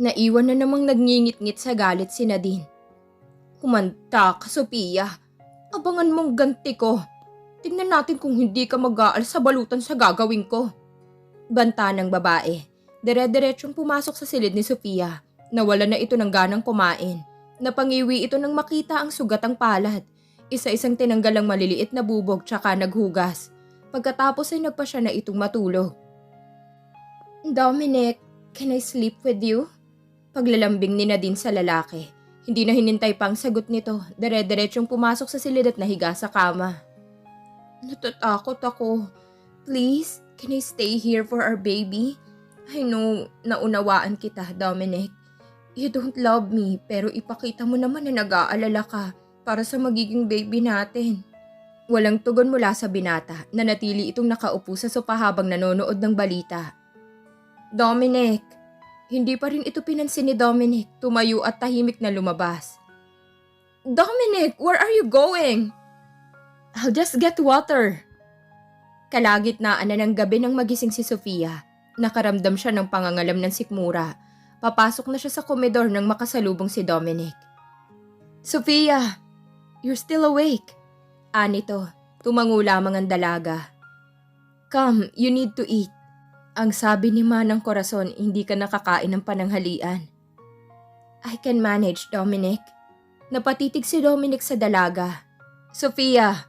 Naiwan na namang nagngingit-ngit sa galit si Nadine. Humanda ka, Sophia. Abangan mong ganti ko. Tingnan natin kung hindi ka mag-aal sa balutan sa gagawin ko. Banta ng babae. Dire-diretsong pumasok sa silid ni Sophia. Nawala na ito ng ganang kumain. Napangiwi ito nang makita ang sugatang palad. Isa-isang tinanggal ang maliliit na bubog tsaka naghugas. Pagkatapos ay nagpa siya na itong matulog. Dominic, can I sleep with you? Paglalambing ni Nadine sa lalaki. Hindi na hinintay pang sagot nito. Dire-diretsyong pumasok sa silid at nahiga sa kama. Natatakot ako. Please, can I stay here for our baby? I know, naunawaan kita, Dominic. You don't love me, pero ipakita mo naman na nag-aalala ka para sa magiging baby natin. Walang tugon mula sa binata. Nanatili itong nakaupo sa sopa habang nanonood ng balita. Dominic! Hindi pa rin ito pinansin ni Dominic. Tumayo at tahimik na lumabas. Dominic, where are you going? I'll just get water. Kalagitnaan na ng gabi nang magising si Sofia. Nakaramdam siya ng pangangalam ng sikmura. Papasok na siya sa komedor nang makasalubong si Dominic. Sofia, you're still awake. Anito, tumango lamang ang dalaga. Come, you need to eat. Ang sabi ni Manang Corazon, hindi ka nakakain ng pananghalian. I can manage, Dominic. Napatitig si Dominic sa dalaga. Sofia,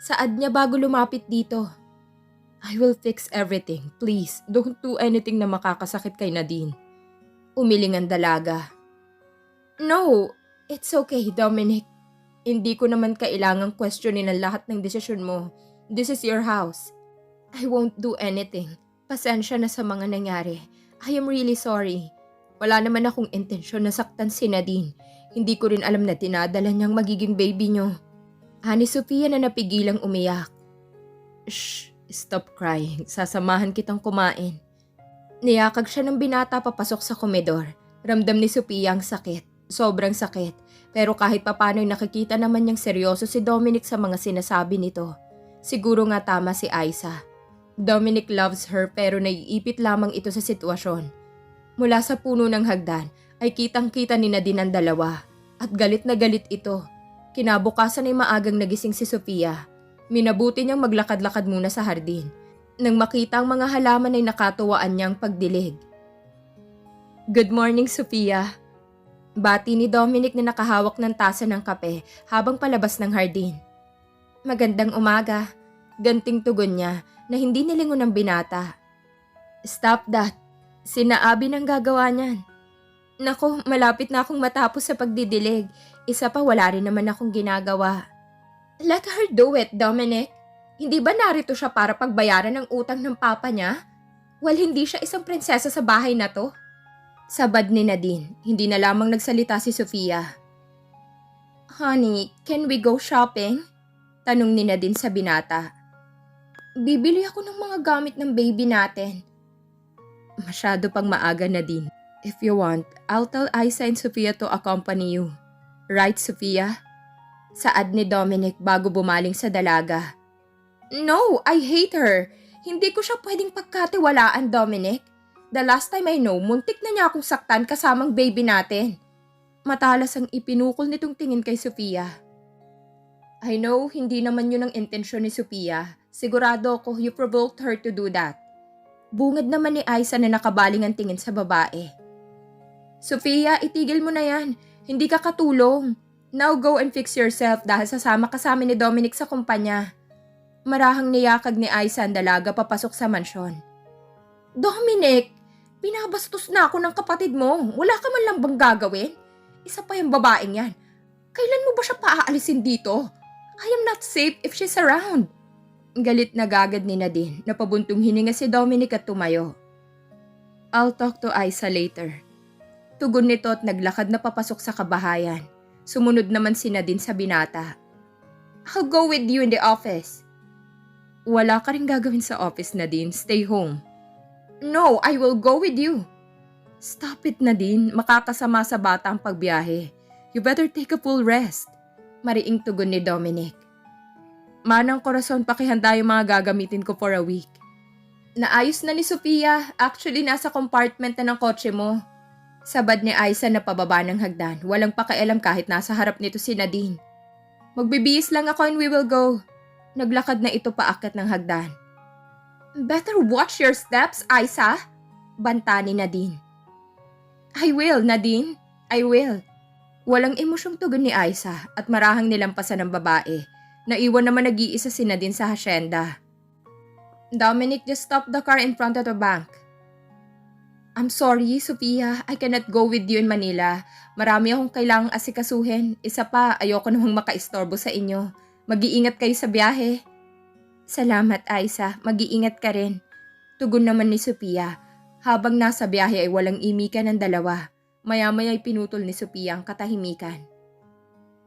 saad niya bago lumapit dito. I will fix everything. Please, don't do anything na makakasakit kay Nadine. Umiling ang dalaga. No, it's okay, Dominic. Hindi ko naman kailangang questionin ang lahat ng desisyon mo. This is your house. I won't do anything. Pasensya na sa mga nangyari. I am really sorry. Wala naman akong intensyon na saktan si Nadine. Hindi ko rin alam na tinadala niyang magiging baby niyo. Ani Sofia na napigilang umiyak. Shh, stop crying. Sasamahan kitang kumain. Niyakag siya ng binata papasok sa komedor. Ramdam ni Sofia ang sakit. Sobrang sakit. Pero kahit papano'y nakikita naman niyang seryoso si Dominic sa mga sinasabi nito. Siguro nga tama si Aiza. Dominic loves her pero naiipit lamang ito sa sitwasyon. Mula sa puno ng hagdan ay kitang-kita ni Nadine ang dalawa at galit na galit ito. Kinabukasan ay maagang nagising si Sofia. Minabuti niyang maglakad-lakad muna sa hardin. Nang makita ang mga halaman ay nakatuwaan niyang pagdilig. Good morning, Sofia. Bati ni Dominic na nakahawak ng tasa ng kape habang palabas ng hardin. Magandang umaga. Ganting tugon niya na hindi nilingon ng binata. Stop that. Sinaabi ng gagawa niyan. Nako, malapit na akong matapos sa pagdidilig. Isa pa wala rin naman akong ginagawa. Let her do it, Dominic. Hindi ba narito siya para pagbayaran ng utang ng papa niya? Well, hindi siya isang prinsesa sa bahay na to. Sabad ni Nadine, hindi na lamang nagsalita si Sofia. Honey, can we go shopping? Tanong ni Nadine sa binata. Bibili ako ng mga gamit ng baby natin. Masyado pang maaga, Nadine. If you want, I'll tell Aiza and Sofia to accompany you. Right, Sofia? Saad ni Dominic bago bumaling sa dalaga. No, I hate her. Hindi ko siya pwedeng pagkatiwalaan, Dominic. The last time I know, muntik na niya akong saktan kasamang baby natin. Matalas ang ipinukol nitong tingin kay Sofia. I know, hindi naman yun ang intensyon ni Sofia. Sigurado ako you provoked her to do that. Bungad naman ni Aiza na nakabaling ang tingin sa babae. Sofia, itigil mo na yan. Hindi ka katulong. Now go and fix yourself dahil sasama ka sa amin ni Dominic sa kumpanya. Marahang niyakag ni Aiza ang dalaga papasok sa mansyon. Dominic, binabastos na ako ng kapatid mo. Wala ka man lang bang gagawin? Isa pa yung babaeng yan. Kailan mo ba siya paaalisin dito? I am not safe if she's around. Galit na gagad ni Nadine na pabuntong hininga si Dominic at tumayo. I'll talk to Aiza later. Tugon nito at naglakad na papasok sa kabahayan. Sumunod naman si Nadine sa binata. I'll go with you in the office. Wala ka rin gagawin sa office, Nadine. Stay home. No, I will go with you. Stop it, Nadine. Makakasama sa bata ang pagbiyahe. You better take a full rest. Mariing tugon ni Dominic. Manang Corazon, pakihanda yung mga gagamitin ko for a week. Naayos na ni Sofia. Actually, nasa compartment na ng kotse mo. Sabad ni Aiza na pababa ng hagdan, walang pakialam kahit nasa harap nito si Nadine. Magbibihis lang ako and we will go. Naglakad na ito paakyat ng hagdan. Better watch your steps, Aiza, banta ni Nadine. I will, Nadine. I will. Walang emosyong tugon ni Aiza at marahang nilampasan ng babae. Naiwan naman nag-iisa si Nadine sa hasyenda. Dominic, just stop the car in front of the bank. I'm sorry, Sophia. I cannot go with you in Manila. Marami akong kailangang asikasuhin. Isa pa, ayoko namang makaistorbo sa inyo. Mag-iingat kayo sa biyahe. Salamat, Aiza. Mag-iingat ka rin. Tugon naman ni Sophia. Habang nasa biyahe ay walang imikan ng dalawa. Maya-maya ay pinutol ni Sophia ang katahimikan.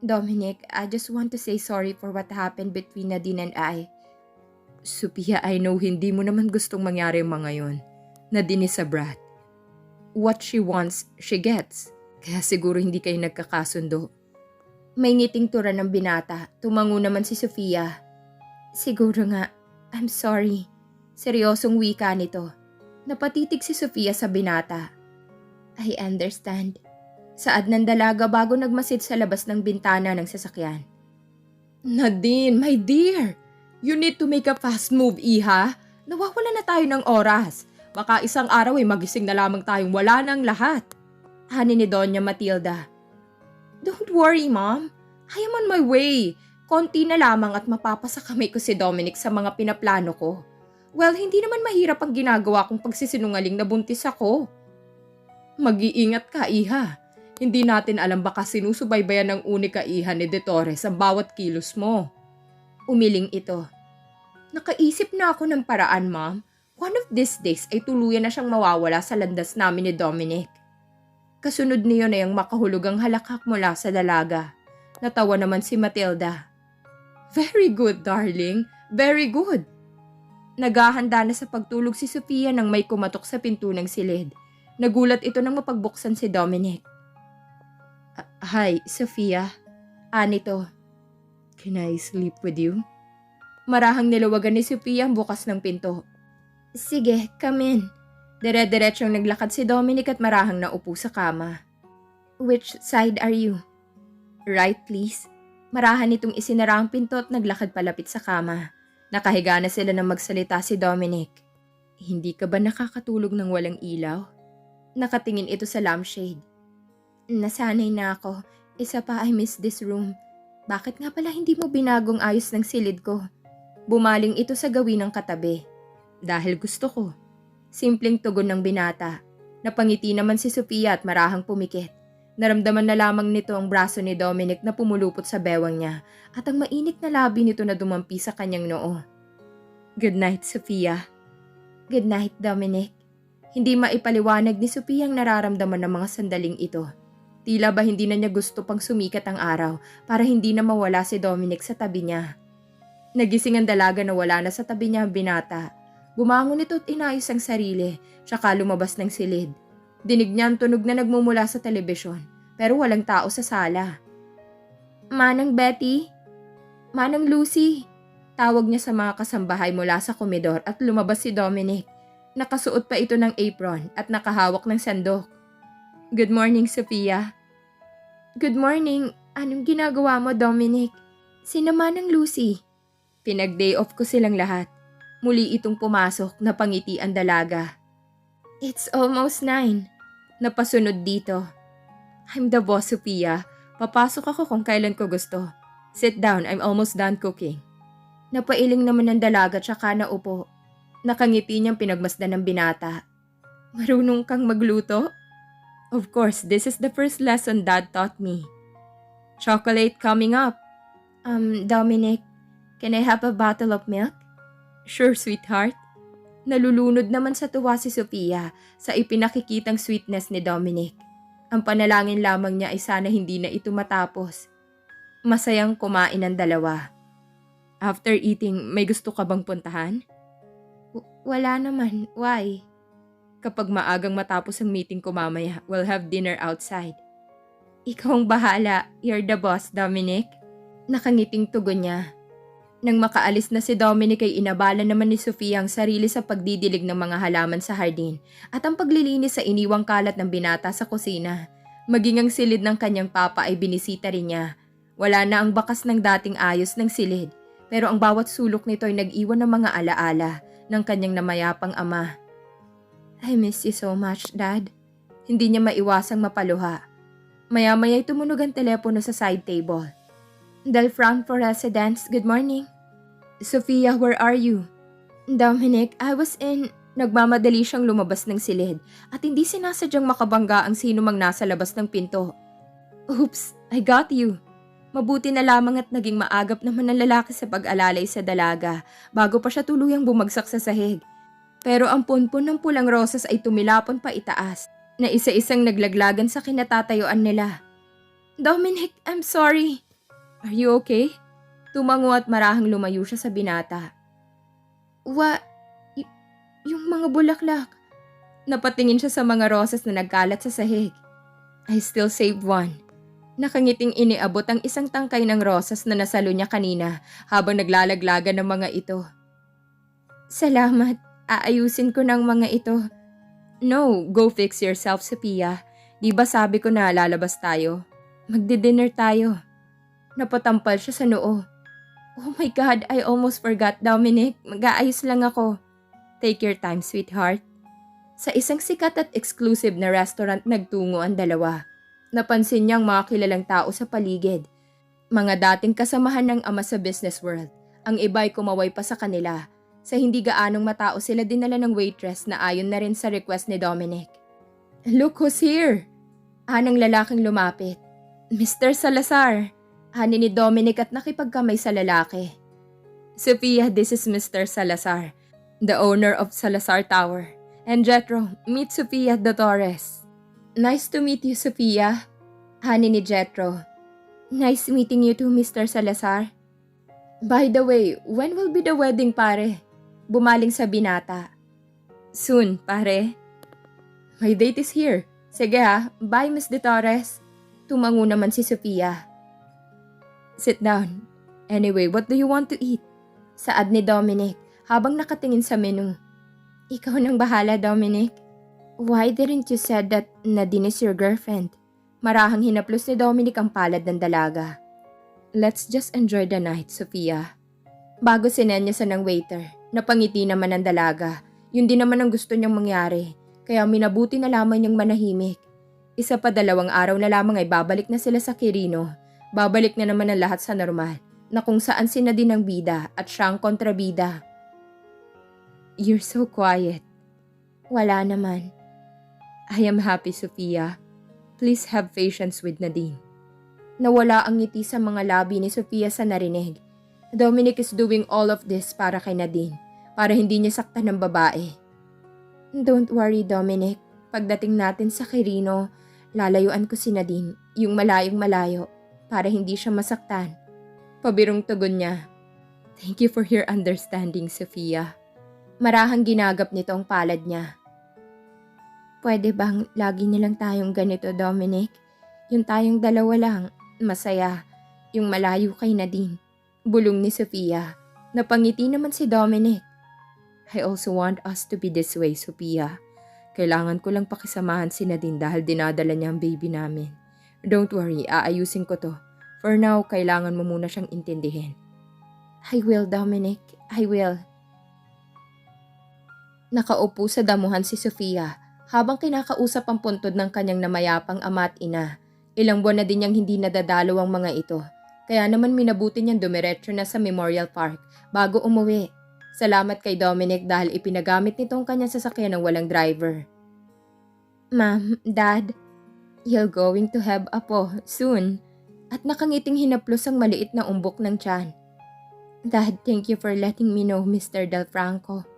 Dominic, I just want to say sorry for what happened between Nadine and I. Sophia, I know hindi mo naman gustong mangyari ang mga yun. Nadine is a brat. What she wants, she gets. Kaya siguro hindi kayo nagkakasundo. May ngiting tura ng binata. Tumango naman si Sophia. Siguro nga. I'm sorry. Seryosong wika nito. Napatitig si Sophia sa binata. I understand. Saad ng dalaga bago nagmasid sa labas ng bintana ng sasakyan. Nadine, my dear. You need to make a fast move, iha. Nawawala na tayo ng oras. Baka isang araw ay magising na lamang tayong wala ng lahat. Hani ni Doña Matilda. Don't worry, Mom. I am on my way. Konti na lamang at mapapasakamay ko si Dominic sa mga pinaplano ko. Well, hindi naman mahirap ang ginagawa kong pagsisinungaling na buntis ako. Mag-iingat ka, iha. Hindi natin alam baka sinusubaybayan ng unika iha ni De Torres ang bawat kilos mo. Umiling ito. Nakaisip na ako ng paraan, Mom. One of these days ay tuluyan na siyang mawawala sa landas namin ni Dominic. Kasunod niyon ay ang makahulugang halakak mula sa dalaga. Natawa naman si Matilda. Very good, darling. Very good. Naghahanda na sa pagtulog si Sophia nang may kumatok sa pinto ng silid. Nagulat ito nang mapagbuksan si Dominic. Hi, Sophia. Anito. Can I sleep with you? Marahang nilawagan ni Sophia ang bukas ng pinto. Sige, come in. Dire-diretsyong naglakad si Dominic at marahang naupo sa kama. Which side are you? Right, please. Marahan itong isinara ang pinto at naglakad palapit sa kama. Nakahiga na sila nang magsalita si Dominic. Hindi ka ba nakakatulog ng walang ilaw? Nakatingin ito sa lampshade. Nasanay na ako. Isa pa, I miss this room. Bakit nga pala hindi mo binagong ayos ng silid ko? Bumaling ito sa gawin ng katabi. Dahil gusto ko. Simpleng tugon ng binata. Napangiti naman si Sophia at marahang pumikit. Naramdaman na lamang nito ang braso ni Dominic na pumulupot sa bewang niya at ang mainit na labi nito na dumampi sa kanyang noo. Good night, Sophia. Good night, Dominic. Hindi maipaliwanag ni Sophia ang nararamdaman ng mga sandaling ito. Tila ba hindi na niya gusto pang sumikat ang araw para hindi na mawala si Dominic sa tabi niya. Nagising ang dalaga na wala na sa tabi niya ang binata. Bumangon ito at inayos ang sarili, tsaka lumabas ng silid. Dinig niya ang tunog na nagmumula sa telebisyon, pero walang tao sa sala. Manang Betty? Manang Lucy? Tawag niya sa mga kasambahay mula sa komedor at lumabas si Dominic. Nakasuot pa ito ng apron at nakahawak ng sandok. Good morning, Sophia. Good morning. Anong ginagawa mo, Dominic? Sino Manang Lucy? Pinag-day off ko silang lahat. Muli itong pumasok na pangiti ang dalaga. It's almost 9. Napasunod dito. I'm the boss, Sophia. Papasok ako kung kailan ko gusto. Sit down, I'm almost done cooking. Napailing naman ng dalaga tsaka naupo. Nakangiti niyang pinagmasdan ng binata. Marunong kang magluto? Of course, this is the first lesson Dad taught me. Chocolate coming up. Dominic, can I have a bottle of milk? Sure, sweetheart. Nalulunod naman sa tuwa si Sophia sa ipinakikitang sweetness ni Dominic. Ang panalangin lamang niya ay sana hindi na ito matapos. Masayang kumain ang dalawa. After eating, may gusto ka bang puntahan? Wala naman. Why? Kapag maagang matapos ang meeting ko mamaya, we'll have dinner outside. Ikaw ang bahala. You're the boss, Dominic. Nakangiting tugon niya. Nang makaalis na si Dominic ay inabala naman ni Sofia ang sarili sa pagdidilig ng mga halaman sa hardin at ang paglilinis sa iniwang kalat ng binata sa kusina. Maging ang silid ng kanyang papa ay binisita rin niya. Wala na ang bakas ng dating ayos ng silid, pero ang bawat sulok nito ay nag-iwan ng mga alaala ng kanyang namayapang ama. I miss you so much, Dad. Hindi niya maiwasang mapaluha. Maya-maya'y tumunog ang telepono sa side table. Del Franco Residence, good morning. Sofia, where are you? Dominic, I was in... Nagmamadali siyang lumabas ng silid at hindi sinasadyang makabangga ang sino mang nasa labas ng pinto. Oops, I got you. Mabuti na lamang at naging maagap naman ang lalaki sa pag-alalay sa dalaga bago pa siya tuluyang bumagsak sa sahig. Pero ang punpun ng pulang rosas ay tumilapon pa itaas na isa-isang naglaglagan sa kinatatayuan nila. Dominic, I'm sorry. Are you okay? Tumango at marahang lumayo siya sa binata. Yung mga bulaklak. Napatingin siya sa mga rosas na nagkalat sa sahig. I still saved one. Nakangiting iniabot ang isang tangkay ng rosas na nasalo niya kanina habang naglalaglagan ng mga ito. Salamat. Aayusin ko ng mga ito. No, go fix yourself, Sophia. Di ba sabi ko na lalabas tayo? Magdi-dinner tayo. Napatampal siya sa noo. Oh my God, I almost forgot, Dominic. Mag-aayos lang ako. Take your time, sweetheart. Sa isang sikat at exclusive na restaurant nagtungo ang dalawa. Napansin niyang mga kilalang tao sa paligid. Mga dating kasamahan ng ama sa business world. Ang iba'y kumaway pa sa kanila. Sa hindi gaanong matao sila dinala ng waitress na ayon na rin sa request ni Dominic. Look who's here! Anang lalaking lumapit. Mr. Salazar! Ani ni Dominic at nakipagkamay sa lalaki. Sophia, this is Mr. Salazar, the owner of Salazar Tower. And Jetro, meet Sophia de Torres. Nice to meet you, Sophia. Hani ni Jetro. Nice meeting you too, Mr. Salazar. By the way, when will be the wedding, pare? Bumaling sa binata. Soon, pare. My date is here. Sige ha, bye Miss de Torres. Tumango naman si Sophia. Sit down. Anyway, what do you want to eat? Saad ni Dominic habang nakatingin sa menu. Ikaw nang bahala, Dominic. Why didn't you said that Nadine is your girlfriend? Marahang hinaplos ni Dominic ang palad ng dalaga. Let's just enjoy the night, Sophia. Bago sinenyasan ng waiter, napangiti naman ang dalaga. Yun din naman ang gusto niyang mangyari, kaya minabuti na lamang niyang manahimik. 1 pa 2 araw na lamang ay babalik na sila sa Quirino. Babalik na naman ang lahat sa normal, na kung saan si Nadine ang bida at siya ang kontrabida. You're so quiet. Wala naman. I am happy, Sophia. Please have patience with Nadine. Nawala ang ngiti sa mga labi ni Sophia sa narinig. Dominic is doing all of this para kay Nadine, para hindi niya saktan ng babae. Don't worry, Dominic. Pagdating natin sa Quirino, lalayuan ko si Nadine, yung malayong malayo, para hindi siya masaktan. Pabirong tugon niya. Thank you for your understanding, Sophia. Marahang ginagap nito ang palad niya. Pwede bang lagi nilang tayong ganito, Dominic? Yung tayong dalawa lang, masaya. Yung malayo kay Nadine. Bulong ni Sophia. Napangiti naman si Dominic. I also want us to be this way, Sophia. Kailangan ko lang pakisamahan si Nadine dahil dinadala niya ang baby namin. Don't worry, aayusin ko to. For now, kailangan mo muna siyang intindihin. I will, Dominic. I will. Nakaupo sa damuhan si Sophia habang kinakausap ang puntod ng kanyang namayapang ama at ina. Ilang buwan na din niyang hindi nadadalaw ang mga ito. Kaya naman minabuti niyang dumiretso na sa Memorial Park bago umuwi. Salamat kay Dominic dahil ipinagamit nito ang kanyang sasakyan ng walang driver. Ma'am, Dad, you're going to have a po soon. At nakangiting hinaplos ang maliit na umbok ng tiyan. Dad, thank you for letting me know, Mr. Del Franco.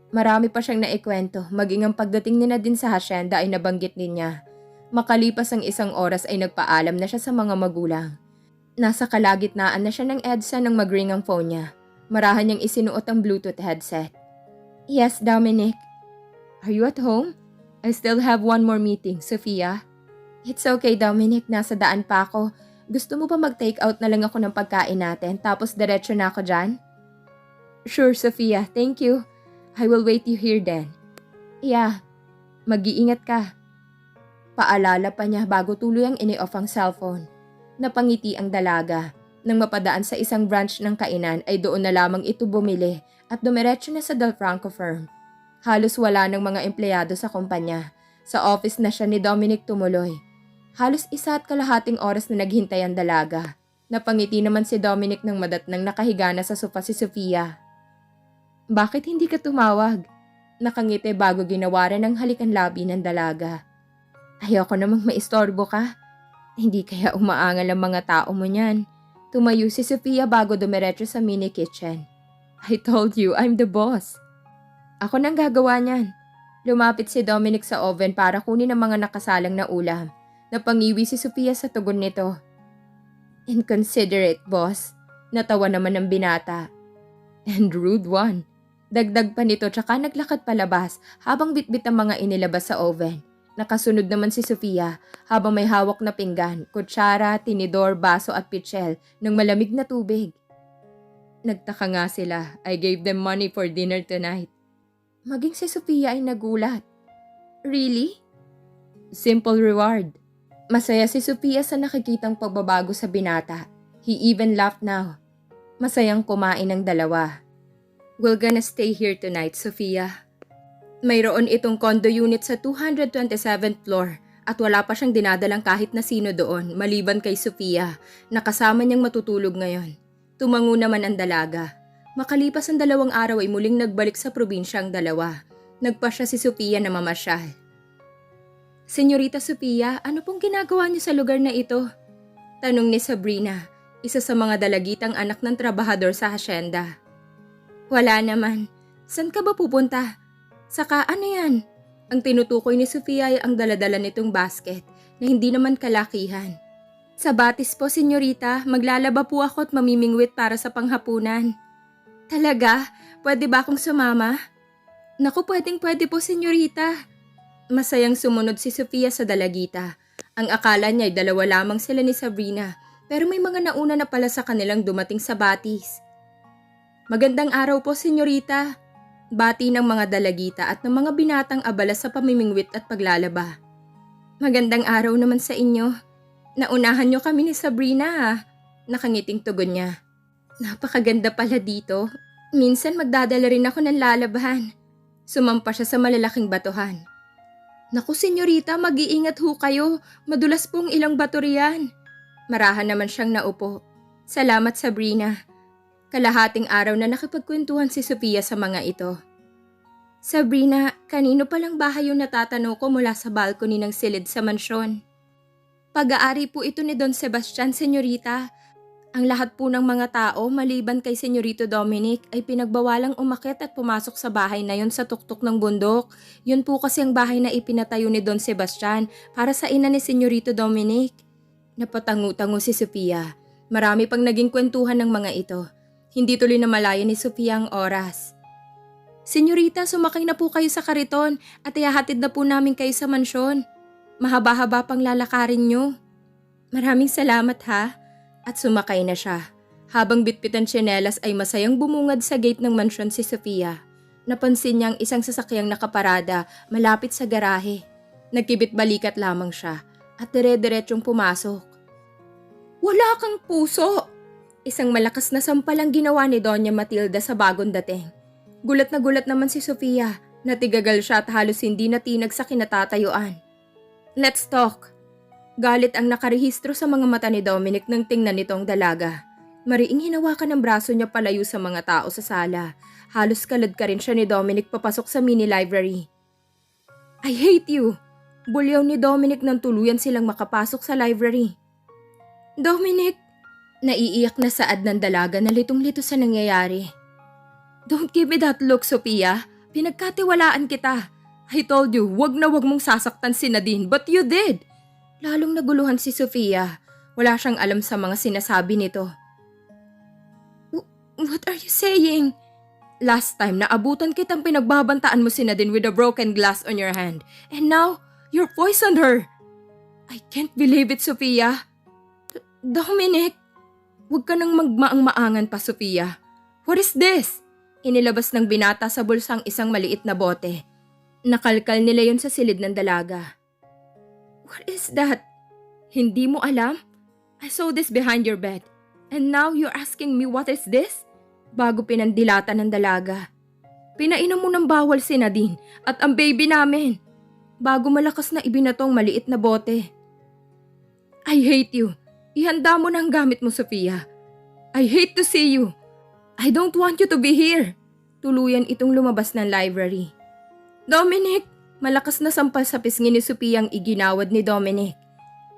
Marami pa siyang naikwento, maging ang pagdating ni Nadine sa hasyenda ay nabanggit din niya. Makalipas ang 1 oras ay nagpaalam na siya sa mga magulang. Nasa kalagitnaan na siya ng EDSA nang mag-ring ang phone niya. Marahan niyang isinuot ang Bluetooth headset. Yes, Dominic. Are you at home? I still have one more meeting, Sophia. It's okay, Dominic. Nasa daan pa ako. Gusto mo ba mag-take out na lang ako ng pagkain natin tapos diretso na ako dyan? Sure, Sophia. Thank you. I will wait you here then. Yeah. Mag-iingat ka. Paalala pa niya bago tuluyang ini-off ang cellphone. Napangiti ang dalaga. Nang mapadaan sa isang branch ng kainan ay doon na lamang ito bumili at dumiretso na sa Del Franco firm. Halos wala ng mga empleyado sa kumpanya. Sa office na siya ni Dominic tumuloy. Halos 1.5 oras na naghintay ang dalaga. Napangiti naman si Dominic ng madatnang nakahiga na sa sofa si Sofia. Bakit hindi ka tumawag? Nakangiti bago ginawaran ng halikan labi ng dalaga. Ayoko namang maistorbo ka. Hindi kaya umaangal ang mga tao mo niyan. Tumayo si Sofia bago dumiretso sa mini kitchen. I told you, I'm the boss. Ako nang gagawa niyan. Lumapit si Dominic sa oven para kunin ang mga nakasalang na ulam. Napangiwi si Sofia sa tugon nito. Inconsiderate, boss. Natawa naman ng binata. And rude one. Dagdag pa nito tsaka naglakad palabas habang bitbit ang mga inilabas sa oven. Nakasunod naman si Sofia habang may hawak na pinggan, kutsara, tinidor, baso at pitchel ng malamig na tubig. Nagtaka nga sila. I gave them money for dinner tonight. Maging si Sofia ay nagulat. Really? Simple reward. Masaya si Sofia sa nakikitang pagbabago sa binata. He even laughed now. Masayang kumain ang dalawa. We're gonna stay here tonight, Sofia. Mayroon itong condo unit sa 227th floor at wala pa siyang dinadalang kahit na sino doon maliban kay Sofia na kasama niyang matutulog ngayon. Tumango naman ang dalaga. Makalipas ang 2 araw ay muling nagbalik sa probinsya ang dalawa. Nagpa siya si Sofia na mamasyal. Senyorita Sofia, ano pong ginagawa niyo sa lugar na ito? Tanong ni Sabrina, isa sa mga dalagitang anak ng trabahador sa hasyenda. Wala naman. San ka ba pupunta? Saka ano yan? Ang tinutukoy ni Sofia ay ang daladala nitong basket na hindi naman kalakihan. Sa batis po, senyorita, maglalaba po ako at mamimingwit para sa panghapunan. Talaga? Pwede ba akong sumama? Naku, pwede po, senyorita. Masayang sumunod si Sofia sa dalagita. Ang akala niya ay 2 lamang sila ni Sabrina, pero may mga nauna na pala sa kanilang dumating sa batis. Magandang araw po, senyorita. Bati ng mga dalagita at ng mga binatang abala sa pamimingwit at paglalaba. Magandang araw naman sa inyo. Naunahan niyo kami ni Sabrina ha. Nakangiting tugon niya. Napakaganda pala dito. Minsan magdadala rin ako ng lalabahan. Sumampa siya sa malalaking batuhan. Naku senyorita, mag-iingat ho kayo. Madulas pong ilang bato riyan. Marahan naman siyang naupo. Salamat Sabrina. Kalahating araw na nakipagkwentuhan si Sofia sa mga ito. Sabrina, kanino palang bahay yung natatanaw ko mula sa balcony ng silid sa mansyon? Pag-aari po ito ni Don Sebastian, senyorita. Ang lahat po ng mga tao, maliban kay Senyorito Dominic, ay pinagbawalang umakyat at pumasok sa bahay na yon sa tuktok ng bundok. Yun po kasi ang bahay na ipinatayo ni Don Sebastian para sa ina ni Senyorito Dominic. Napatangu-tango si Sofia. Marami pang naging kwentuhan ng mga ito. Hindi tuloy na malaya ni Sofia ang oras. Senyorita, sumakay na po kayo sa kariton at ihahatid na po namin kayo sa mansyon. Mahaba-haba pang lalakarin nyo. Maraming salamat ha. At sumakay na siya. Habang bitbitan tsinelas ay masayang bumungad sa gate ng mansyon si Sofia. Napansin niya ang isang sasakyang nakaparada malapit sa garahe. Nagkibit-balikat lamang siya at dire-diretsong pumasok. Wala kang puso! Isang malakas na sampal ang ginawa ni Doña Matilda sa bagong dating. Gulat naman si Sofia. Natigagal siya at halos hindi natinag sa kinatatayuan. Let's talk. Galit ang nakarehistro sa mga mata ni Dominic nang tingnan nitong dalaga. Mariing hinawakan ng braso niya palayo sa mga tao sa sala. Halos kalad ka rin siya ni Dominic papasok sa mini library. I hate you! Bulyaw ni Dominic nang tuluyan silang makapasok sa library. Dominic! Naiiyak na saad ng dalaga na litong-lito sa nangyayari. Don't give me that look, Sophia. Pinagkatiwalaan kita. I told you, wag na wag mong sasaktan si Nadine, but you did. Lalong naguluhan si Sofia. Wala siyang alam sa mga sinasabi nito. What are you saying? Last time, naabutan kitang pinagbabantaan mo si Nadine with a broken glass on your hand. And now, you're poisoned her. I can't believe it, Sofia. Dominic! Huwag ka nang magmaang-maangan pa, Sofia. What is this? Inilabas ng binata sa bulsang isang maliit na bote. Nakalkal nila yun sa silid ng dalaga. What is that? Hindi mo alam? I saw this behind your bed. And now you're asking me what is this? Bago pinandilata ng dalaga. Pinainom mo ng bawal si Nadine at ang baby namin. Bago malakas na ibinatong maliit na bote. I hate you. Ihanda mo na ang gamit mo, Sofia. I hate to see you. I don't want you to be here. Tuluyan itong lumabas ng library. Dominic! Malakas na sampal sa pisngi ni Sofia ang iginawad ni Dominic.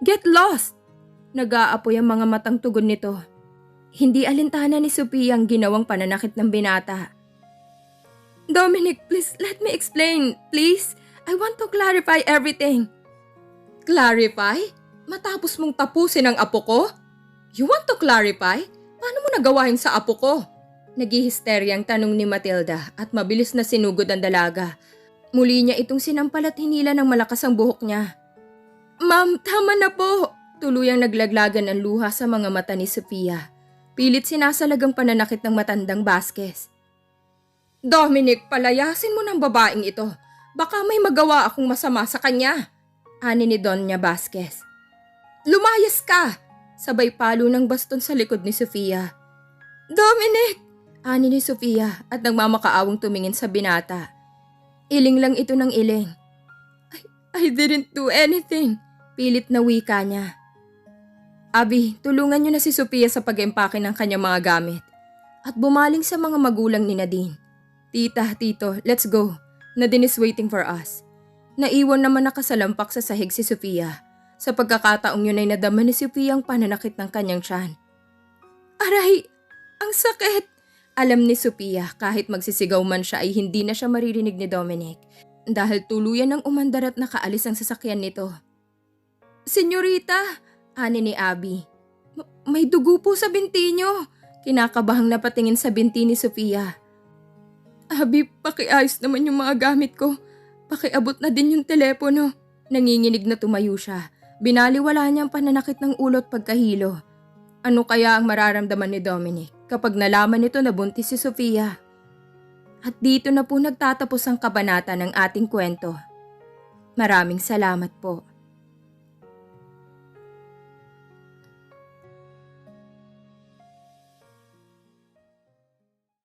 Get lost! Nag-aapoy ang mga matang tugon nito. Hindi alintana ni Sofia ang ginawang pananakit ng binata. Dominic, please let me explain, please. I want to clarify everything. Clarify? Matapos mong tapusin ang apo ko? You want to clarify? Paano mo nagawain sa apo ko? Naghihisteryang tanong ni Matilda at mabilis na sinugod ang dalaga. Muli niya itong sinampal at hinila ng malakas ang buhok niya. Ma'am, tama na po! Tuluyang naglaglagan ang luha sa mga mata ni Sofia. Pilit sinasalagang pananakit ng matandang Vasquez. Dominic, palayasin mo ng babaeng ito. Baka may magawa akong masama sa kanya. Ani ni Doña Vasquez. Lumayas ka! Sabay palo ng baston sa likod ni Sofia. Dominic! Ani ni Sofia at nagmamakaawang tumingin sa binata. Iling lang ito ng iling. I didn't do anything. Pilit na wika niya. Abi, tulungan niyo na si Sofia sa pag-empake ng kanyang mga gamit. At bumaling sa mga magulang ni Nadine. Tita, tito, let's go. Nadine is waiting for us. Naiwan naman nakasalampak sa sahig si Sofia. Sa pagkakataong yun ay nadama ni Sofia ang pananakit ng kanyang tiyan. Aray! Ang sakit! Alam ni Sofia kahit magsisigaw man siya ay hindi na siya maririnig ni Dominic dahil tuluyan ng umandar at nakaalis ang sasakyan nito. Senyorita! Ani ni Abby. May dugo po sa binti niyo. Kinakabahang napatingin sa binti ni Sofia. Abby, pakiayos naman yung mga gamit ko. Pakiabot na din yung telepono. Nanginginig na tumayo siya. Binaliwala niya ang pananakit ng ulo at pagkahilo. Ano kaya ang mararamdaman ni Dominic kapag nalaman nito na buntis si Sofia? At dito na po nagtatapos ang kabanata ng ating kwento. Maraming salamat po.